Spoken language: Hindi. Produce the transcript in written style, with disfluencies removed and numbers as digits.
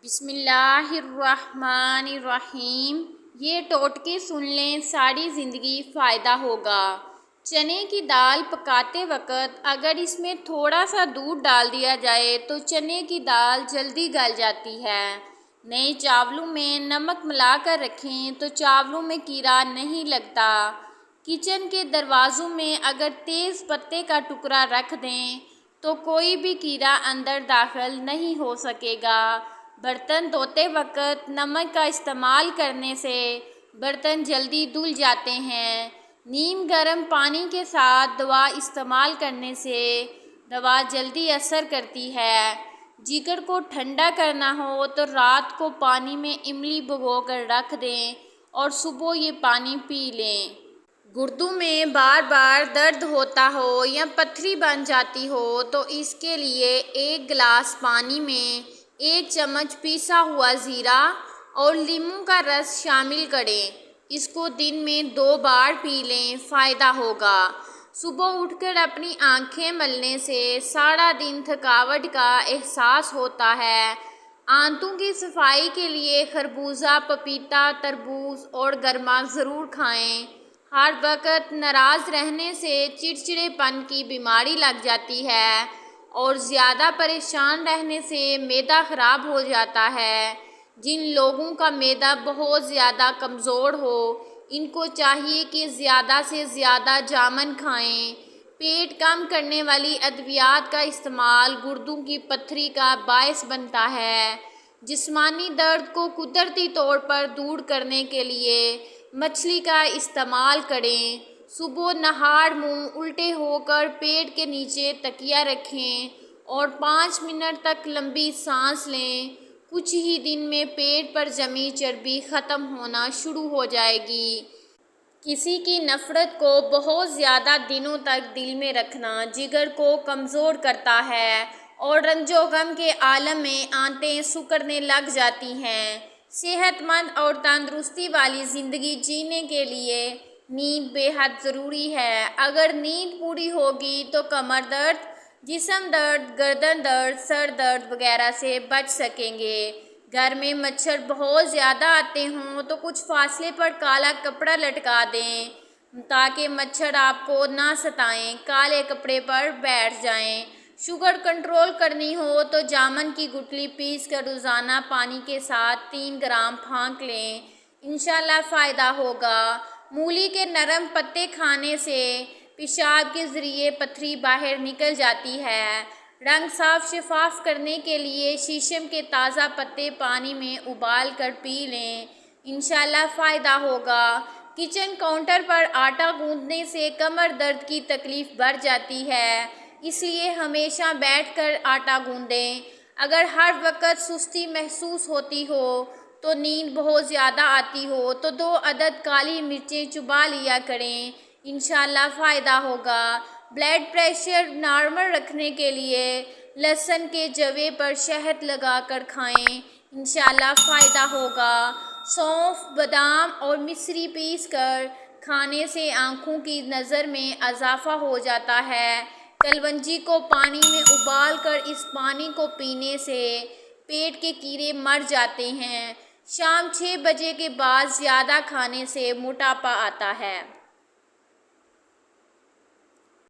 बिस्मिल्लाहिर्रहमानिर्रहीम। ये टोटके सुन लें, सारी ज़िंदगी फ़ायदा होगा। चने की दाल पकाते वक़्त अगर इसमें थोड़ा सा दूध डाल दिया जाए तो चने की दाल जल्दी गल जाती है। नए चावलों में नमक मिलाकर रखें तो चावलों में कीड़ा नहीं लगता। किचन के दरवाज़ों में अगर तेज़ पत्ते का टुकड़ा रख दें तो कोई भी कीड़ा अंदर दाखिल नहीं हो सकेगा। बर्तन धोते वक़्त नमक का इस्तेमाल करने से बर्तन जल्दी धुल जाते हैं। नीम गर्म पानी के साथ दवा इस्तेमाल करने से दवा जल्दी असर करती है। जिगर को ठंडा करना हो तो रात को पानी में इमली भिगोकर रख दें और सुबह ये पानी पी लें। गुर्दों में बार बार दर्द होता हो या पथरी बन जाती हो तो इसके लिए 1 गिलास पानी में 1 चम्मच पिसा हुआ ज़ीरा और नींबू का रस शामिल करें। इसको दिन में 2 बार पी लें, फ़ायदा होगा। सुबह उठकर अपनी आंखें मलने से सारा दिन थकावट का एहसास होता है। आंतों की सफाई के लिए खरबूजा, पपीता, तरबूज और गरमा ज़रूर खाएं। हर वक्त नाराज़ रहने से चिड़चिड़ेपन की बीमारी लग जाती है और ज़्यादा परेशान रहने से मैदा ख़राब हो जाता है। जिन लोगों का मैदा बहुत ज़्यादा कमज़ोर हो, इनको चाहिए कि ज़्यादा से ज़्यादा जामुन खाएं। पेट कम करने वाली अद्वियात का इस्तेमाल गुर्दों की पथरी का बायस बनता है। जिस्मानी दर्द को कुदरती तौर पर दूर करने के लिए मछली का इस्तेमाल करें। सुबह नहार मुंह उल्टे होकर पेट के नीचे तकिया रखें और 5 मिनट तक लंबी सांस लें। कुछ ही दिन में पेट पर जमी चर्बी ख़त्म होना शुरू हो जाएगी। किसी की नफ़रत को बहुत ज़्यादा दिनों तक दिल में रखना जिगर को कमज़ोर करता है और रंजो गम के आलम में आंतें सिकुड़ने लग जाती हैं। सेहतमंद और तंदुरुस्ती वाली ज़िंदगी जीने के लिए नींद बेहद ज़रूरी है। अगर नींद पूरी होगी तो कमर दर्द, जिस्म दर्द, गर्दन दर्द, सर दर्द वगैरह से बच सकेंगे। घर में मच्छर बहुत ज़्यादा आते हों तो कुछ फासले पर काला कपड़ा लटका दें ताकि मच्छर आपको ना सताएं, काले कपड़े पर बैठ जाएं। शुगर कंट्रोल करनी हो तो जामुन की गुठली पीस कर रोज़ाना पानी के साथ 3 ग्राम फाँक लें, इंशाल्लाह फ़ायदा होगा। मूली के नरम पत्ते खाने से पेशाब के ज़रिए पथरी बाहर निकल जाती है। रंग साफ शफाफ करने के लिए शीशम के ताज़ा पत्ते पानी में उबाल कर पी लें, इंशाल्लाह फ़ायदा होगा। किचन काउंटर पर आटा गूंदने से कमर दर्द की तकलीफ़ बढ़ जाती है, इसलिए हमेशा बैठकर आटा गूंदें। अगर हर वक्त सुस्ती महसूस होती हो तो नींद बहुत ज़्यादा आती हो तो 2 अदद काली मिर्चें चबा लिया करें, इंशाल्लाह फ़ायदा होगा। ब्लड प्रेशर नॉर्मल रखने के लिए लहसुन के जवे पर शहद लगाकर खाएं, इंशाल्लाह फ़ायदा होगा। सौंफ, बादाम और मिश्री पीस कर खाने से आँखों की नज़र में इजाफा हो जाता है। कलवंजी को पानी में उबाल कर इस पानी को पीने से पेट के कीड़े मर जाते हैं। शाम 6 बजे के बाद ज़्यादा खाने से मोटापा आता है।